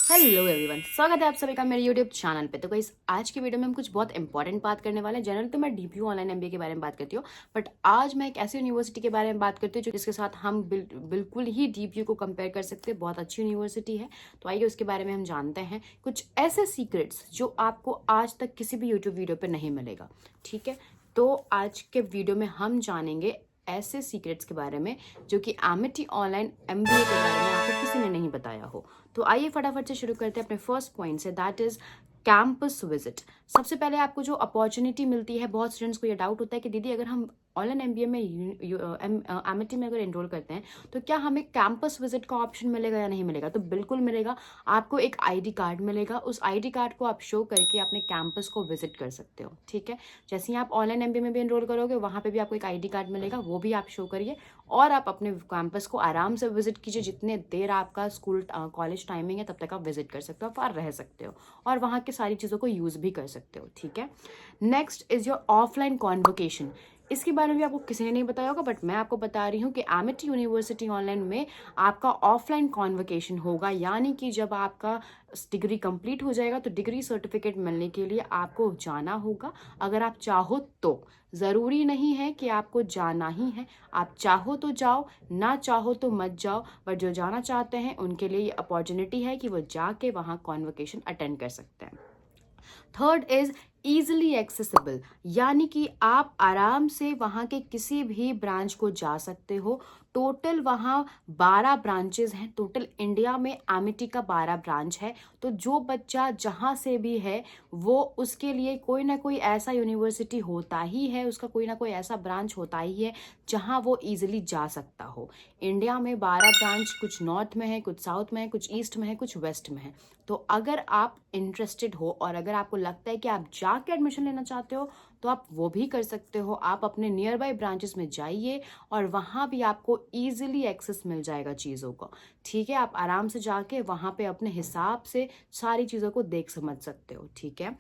Hello everyone, स्वागत है आप सभी का मेरे यूट्यूब चैनल पे। तो गाइस, आज की वीडियो में हम कुछ बहुत इंपॉर्टेंट बात करने वाले हैं। जनरल तो मैं डीपीयू ऑनलाइन एमबीए के बारे में बात करती हूँ, बट आज मैं एक ऐसी यूनिवर्सिटी के बारे में बात करती हूँ जिसके साथ हम बिल्कुल ही डीपीयू को कंपेयर कर सकते हैं। बहुत अच्छी यूनिवर्सिटी है, तो आइए उसके बारे में हम जानते हैं कुछ ऐसे सीक्रेट्स जो आपको आज तक किसी भी यूट्यूब वीडियो पर नहीं मिलेगा। ठीक है, तो आज के वीडियो में हम जानेंगे ऐसे सीक्रेट्स के बारे में जो कि एमिटी ऑनलाइन एमबीए के बारे में आपको किसी ने नहीं बताया हो। तो आइए फटाफट से शुरू करते हैं अपने फर्स्ट पॉइंट से, दैट इज कैंपस विजिट। सबसे पहले आपको जो अपॉर्चुनिटी मिलती है, बहुत स्टूडेंट्स को ये डाउट होता है कि दीदी अगर हम ऑनलाइन एमबीए में एमिटी में अगर एनरोल करते हैं तो क्या हमें कैंपस विजिट का ऑप्शन मिलेगा या नहीं मिलेगा। तो बिल्कुल मिलेगा। आपको एक आईडी कार्ड मिलेगा, उस आईडी कार्ड को आप शो करके अपने कैंपस को विजिट कर सकते हो। ठीक है, जैसे ही आप ऑनलाइन एमबीए में भी एनरोल करोगे वहाँ पे भी आपको एक आईडी कार्ड मिलेगा, वो भी आप शो करिए और आप अपने कैंपस को आराम से विजिट कीजिए। जितने देर आपका स्कूल कॉलेज टाइमिंग है तब तक आप विजिट कर सकते हो, आप रह सकते हो और वहाँ की सारी चीज़ों को यूज़ भी कर सकते हो। ठीक है, next is your offline convocation. इसके बारे में भी आपको किसी ने नहीं बताया होगा, बट मैं आपको बता रही हूँ कि एमिटी यूनिवर्सिटी ऑनलाइन में आपका ऑफलाइन कॉन्वोकेशन होगा, यानी कि जब आपका डिग्री कंप्लीट हो जाएगा तो डिग्री सर्टिफिकेट मिलने के लिए आपको जाना होगा। अगर आप चाहो तो, ज़रूरी नहीं है कि आपको जाना ही है, आप चाहो तो जाओ, ना चाहो तो मत जाओ, बट जो जाना चाहते हैं उनके लिए ये अपॉर्चुनिटी है कि वो जाके वहाँ कॉन्वोकेशन अटेंड कर सकते हैं। थर्ड इज ईजिली एक्सेसिबल, यानी कि आप आराम से वहाँ के किसी भी ब्रांच को जा सकते हो। टोटल वहाँ 12 ब्रांचेस हैं, टोटल इंडिया में एमिटी का 12 ब्रांच है। तो जो बच्चा जहाँ से भी है वो उसके लिए कोई ना कोई ऐसा यूनिवर्सिटी होता ही है, उसका कोई ना कोई ऐसा ब्रांच होता ही है जहाँ वो ईजिली जा सकता हो। इंडिया में 12 ब्रांच, कुछ नॉर्थ में है, कुछ साउथ में है, कुछ ईस्ट में है, कुछ वेस्ट में है। तो अगर आप इंटरेस्टेड हो और अगर आपको लगता है कि आप जाके एडमिशन लेना चाहते हो तो आप वो भी कर सकते हो। आप अपने नियर बाई ब्रांचेस में जाइए और वहाँ भी आपको ईजिली एक्सेस मिल जाएगा चीज़ों को। ठीक है, आप आराम से जाके वहाँ पे अपने हिसाब से सारी चीज़ों को देख समझ सकते हो। ठीक है,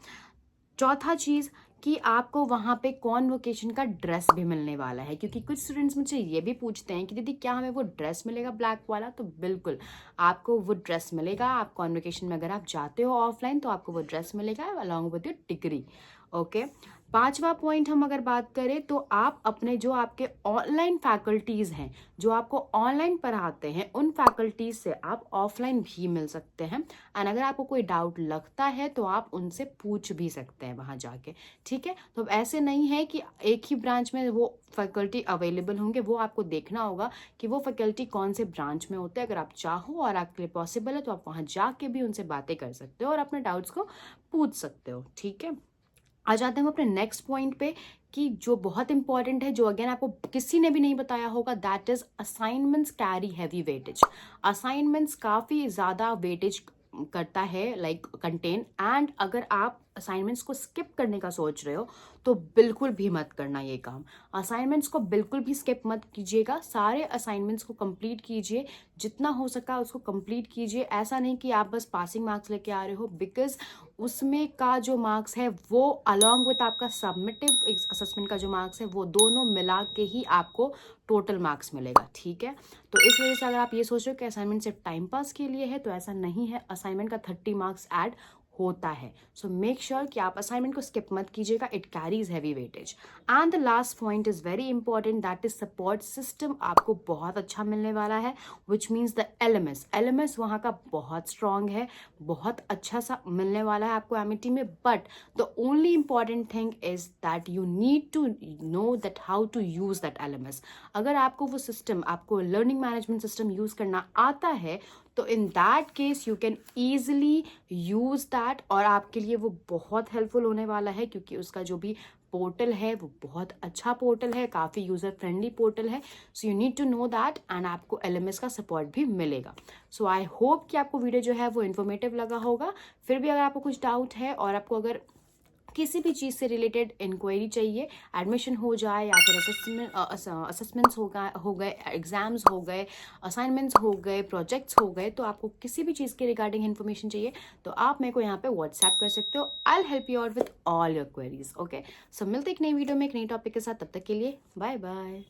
चौथा चीज़ कि आपको वहाँ पे कॉन्वोकेशन का ड्रेस भी मिलने वाला है, क्योंकि कुछ स्टूडेंट्स मुझे ये भी पूछते हैं कि दीदी क्या हमें वो ड्रेस मिलेगा ब्लैक वाला। तो बिल्कुल आपको वो ड्रेस मिलेगा। आप कॉन्वोकेशन में अगर आप जाते हो ऑफलाइन तो आपको वो ड्रेस मिलेगा along with your degree. Okay, पांचवा पॉइंट हम अगर बात करें तो आप अपने जो आपके ऑनलाइन फैकल्टीज़ हैं, जो आपको ऑनलाइन पढ़ाते हैं, उन फैकल्टीज से आप ऑफलाइन भी मिल सकते हैं। एंड अगर आपको कोई डाउट लगता है तो आप उनसे पूछ भी सकते हैं वहाँ जाके। ठीक है, तो ऐसे नहीं है कि एक ही ब्रांच में वो फैकल्टी अवेलेबल होंगे, वो आपको देखना होगा कि वो फैकल्टी कौन से ब्रांच में होते हैं। अगर आप चाहो और आपके लिए पॉसिबल है तो आप वहाँ जाके भी उनसे बातें कर सकते हो और अपने डाउट्स को पूछ सकते हो। ठीक है, आ जाते हैं हम अपने नेक्स्ट पॉइंट पे कि जो बहुत इंपॉर्टेंट है, जो अगेन आपको किसी ने भी नहीं बताया होगा, that is assignments carry heavy weightage. Assignments काफ़ी ज़्यादा वेटेज करता है, लाइक कंटेन। एंड अगर आप असाइनमेंट्स को स्किप करने का सोच रहे हो तो बिल्कुल भी मत करना ये काम। असाइनमेंट्स को बिल्कुल भी स्किप मत कीजिएगा, सारे असाइनमेंट्स को कंप्लीट कीजिए, जितना हो सका उसको कंप्लीट कीजिए। ऐसा नहीं कि आप बस पासिंग मार्क्स लेके आ रहे हो, बिकॉज उसमें का जो मार्क्स है वो अलॉन्ग विथ आपका सबमिटिव असेसमेंट का जो मार्क्स है वो दोनों मिला के ही आपको टोटल मार्क्स मिलेगा। ठीक है, तो इस वजह से अगर आप ये सोच रहे हो कि असाइनमेंट सिर्फ टाइम पास के लिए है तो ऐसा नहीं है। असाइनमेंट का 30 मार्क्स ऐड होता है। सो मेक श्योर कि आप असाइनमेंट को स्किप मत कीजिएगा, it carries heavy weightage. And the last point is very important, that is support system आपको बहुत अच्छा मिलने वाला है, which means the LMS. LMS वहाँ का बहुत स्ट्रांग है, बहुत अच्छा सा मिलने वाला है आपको एमिटी में। But the only important thing is that you need to know that how to use that LMS. अगर आपको वो सिस्टम, आपको लर्निंग मैनेजमेंट सिस्टम यूज करना आता है तो in that case you can easily use that, और आपके लिए वो बहुत हेल्पफुल होने वाला है, क्योंकि उसका जो भी पोर्टल है वो बहुत अच्छा पोर्टल है, काफ़ी यूज़र फ्रेंडली पोर्टल है। So you need to know that, and आपको एलएमएस का सपोर्ट भी मिलेगा। सो आई होप कि आपको वीडियो जो है वो इन्फॉर्मेटिव लगा होगा। फिर भी अगर आपको कुछ डाउट है और आपको अगर किसी भी चीज़ से रिलेटेड इंक्वायरी चाहिए, एडमिशन हो जाए या फिर असेसमेंट्स हो गए, एग्जाम्स हो गए, असाइनमेंट्स हो गए, प्रोजेक्ट्स हो गए, तो आपको किसी भी चीज़ के रिगार्डिंग इन्फॉर्मेशन चाहिए तो आप मेरे को यहाँ पे व्हाट्सएप कर सकते हो। I will help you out with all your queries. Okay, so मिलते एक नई वीडियो में एक नई टॉपिक के साथ, तब तक के लिए बाय बाय।